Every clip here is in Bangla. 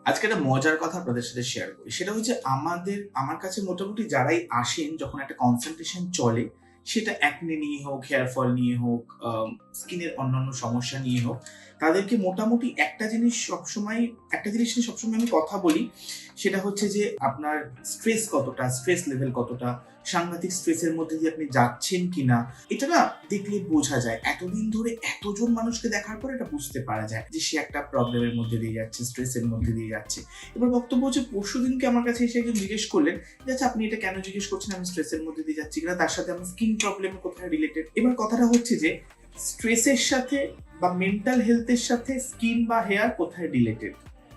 আজকে একটা মজার কথা আপনাদের সাথে শেয়ার করি। সেটা হচ্ছে আমার কাছে মোটামুটি যারাই আসেন যখন একটা কনসালটেশন চলে, সেটা অ্যাকনে নিয়ে হোক, হেয়ার ফল নিয়ে হোক, স্কিনের অন্যান্য সমস্যা নিয়ে হোক, তাদেরকে মোটামুটি একটা জিনিস নিয়ে সবসময় আমি কথা বলি। সেটা হচ্ছে যে আপনার স্ট্রেস লেভেল কতটা, সাংঘাতিক স্ট্রেসের মধ্যে দিয়ে আপনি যাচ্ছেন কিনা। এটা না দেখলে বোঝা যায়। এতদিন ধরে এতজন মানুষকে দেখার পর এটা বুঝতে পারা যায় যে সে একটা প্রবলেমের মধ্যে দিয়ে যাচ্ছে, স্ট্রেসের মধ্যে দিয়ে যাচ্ছে। এবার বক্তব্য হচ্ছে পরশুদিনকে আমার কাছে এসে একজন জিজ্ঞেস করলেন যে আচ্ছা আপনি এটা কেন জিজ্ঞেস করছেন, আমি স্ট্রেসের মধ্যে দিয়ে যাচ্ছি কিনা, তার সাথে আমার স্কিন প্রবলেম কোথায় রিলেটেড। এবার কথাটা হচ্ছে যে স্ট্রেসের সাথে বা মেন্টাল হেলথের সাথে স্কিন বা হেয়ার কোথায় রিলেটেড,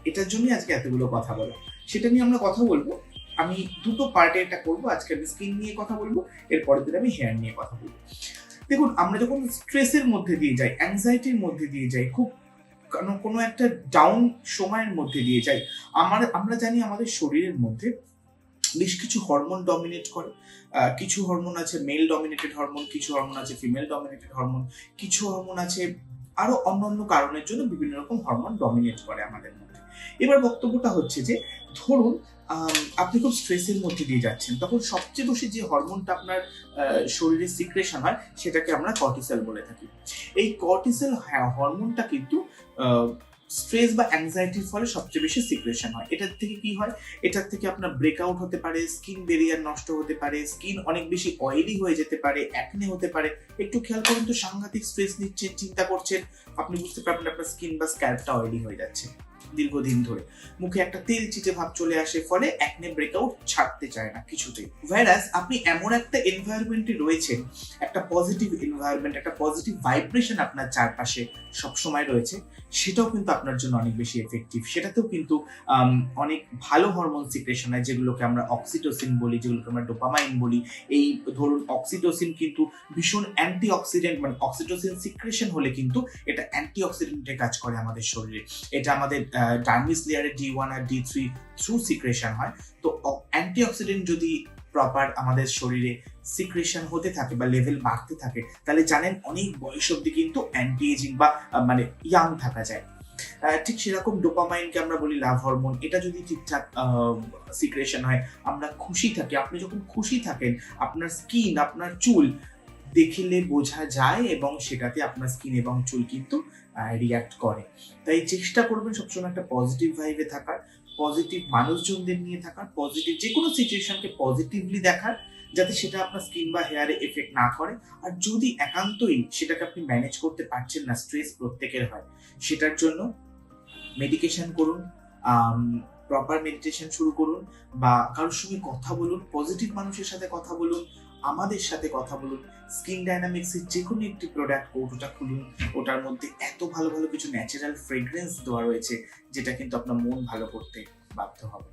এটার জন্যই আজকে এতগুলো কথা বলা। সেটা নিয়ে আমরা কথা বলবো। আমি দুটো পার্টে এটা করবো। আজকে আমি স্কিন নিয়ে কথা বলবো, এর পরের দিন আমি হেয়ার নিয়ে কথা বলবো। দেখুন, আমরা যখন স্ট্রেসের মধ্যে দিয়ে যাই, অ্যাংজাইটির মধ্যে দিয়ে যাই, খুব কোনো একটা ডাউন সময়ের মধ্যে দিয়ে যাই, আমরা জানি আমাদের শরীরের মধ্যে বেশ কিছু হরমোন ডমিনেট করে। কিছু হরমোন আছে মেল ডমিনেটেড হরমোন, কিছু হরমোন আছে ফিমেল ডমিনেটেড হরমোন, কিছু হরমোন আছে আরো অন্যান্য কারণের জন্য বিভিন্ন রকম হরমোন ডমিনেট করে আমাদের মধ্যে। এবার বক্তব্যটা হচ্ছে যে ধরুন আপনি খুব স্ট্রেসের মধ্যে দিয়ে যাচ্ছেন, তখন সবচেয়ে বেশি যে হরমোনটা আপনার শরীরে সিক্রেশন হয় সেটাকে আমরা কর্টিসল বলে থাকি। এই কর্টিসল হরমোনটা কিন্তু স্ট্রেস বা অ্যাংজাইটির ফলে সবচেয়ে বেশি সিক্রেশন হয়। এটার থেকে কি হয়? এটার থেকে আপনার ব্রেকআউট হতে পারে, স্কিন ব্যারিয়ার নষ্ট হতে পারে, স্কিন অনেক বেশি অয়েলি হয়ে যেতে পারে, অ্যাকনে হতে পারে। একটু খেয়াল করুন তো, সাংঘাতিক স্ট্রেস নিচ্ছেন, চিন্তা করছেন, আপনি বুঝতে পারবেন আপনার স্কিন বা স্ক্যাল্পটা অয়েলি হয়ে যাচ্ছে দীর্ঘদিন ধরে, মুখে একটা তেল চিটে ভাব চলে আসে, ফলে অ্যাকনে ব্রেকআউট ছাড়তে চায় না কিছুতেই। ভাইরাস আপনি এমন একটা এনভায়রনমেন্টে রয়েছেন, একটা পজিটিভ এনভায়রনমেন্ট, একটা পজিটিভ ভাইব্রেশন আপনার চারপাশে সবসময় রয়েছে, সেটাও কিন্তু আপনার জন্য অনেক বেশি এফেক্টিভ। সেটাতেও কিন্তু অনেক ভালো হরমোন সিক্রেশন হয়, যেগুলোকে আমরা অক্সিটোসিন বলি, যেগুলোকে আমরা ডোপামাইন বলি। এই ধরুন অক্সিটোসিন কিন্তু ভীষণ অ্যান্টি অক্সিডেন্ট, মানে অক্সিটোসিন সিক্রেশন হলে কিন্তু এটা অ্যান্টি অক্সিডেন্টের কাজ করে আমাদের শরীরে। এটা আমাদের ডার্মিস লেয়ারে D1 আর D3 থ্রু সিক্রেশন হয়। তো অ্যান্টি অক্সিডেন্ট যদি প্রপার আমাদের শরীরে সিক্রেশন হতে থাকে বা লেভেল বাড়তে থাকে, তাহলে জানেন অনেক বয়স অব্দি কিন্তু অ্যান্টি এজিং বা মানে ইয়াং থাকা যায়। ঠিক সেরকম ডোপামাইনকে আমরা বলি লাভ হরমোন। এটা যদি ঠিকঠাক সিক্রেশন হয়, আমরা খুশি থাকি। আপনি যখন খুশি থাকেন, আপনার স্কিন, আপনার চুল দেখলে বোঝা যায় এবং সেটাতে আপনার স্কিন এবং চুল কিন্তু রিঅ্যাক্ট করে। তাই চেষ্টা করবেন সবসময় একটা পজিটিভ ভাইবে থাকার, পজিটিভ মানুষজনদের নিয়ে থাকার, পজিটিভ যে কোনো সিচুয়েশনকে পজিটিভলি দেখার, যাতে সেটা আপনার স্কিন বা হেয়ারে এফেক্ট না করে। আর যদি একান্তই সেটাকে আপনি ম্যানেজ করতে পারছেন না, স্ট্রেস প্রত্যেকের হয়, সেটার জন্য মেডিকেশন করুন, প্রপার মেডিটেশন শুরু করুন, বা কারোর সঙ্গে কথা বলুন, পজিটিভ মানুষের সাথে কথা বলুন, আমাদের সাথে কথা বলুন। স্কিন ডায়নামিক্সের যে কোনো একটি প্রোডাক্ট কৌটোটা খুলুন, ওটার মধ্যে এত ভালো ভালো কিছু ন্যাচারাল ফ্রেগ্রেন্স দেওয়া রয়েছে, যেটা কিন্তু আপনার মন ভালো করতে বাধ্য হবে।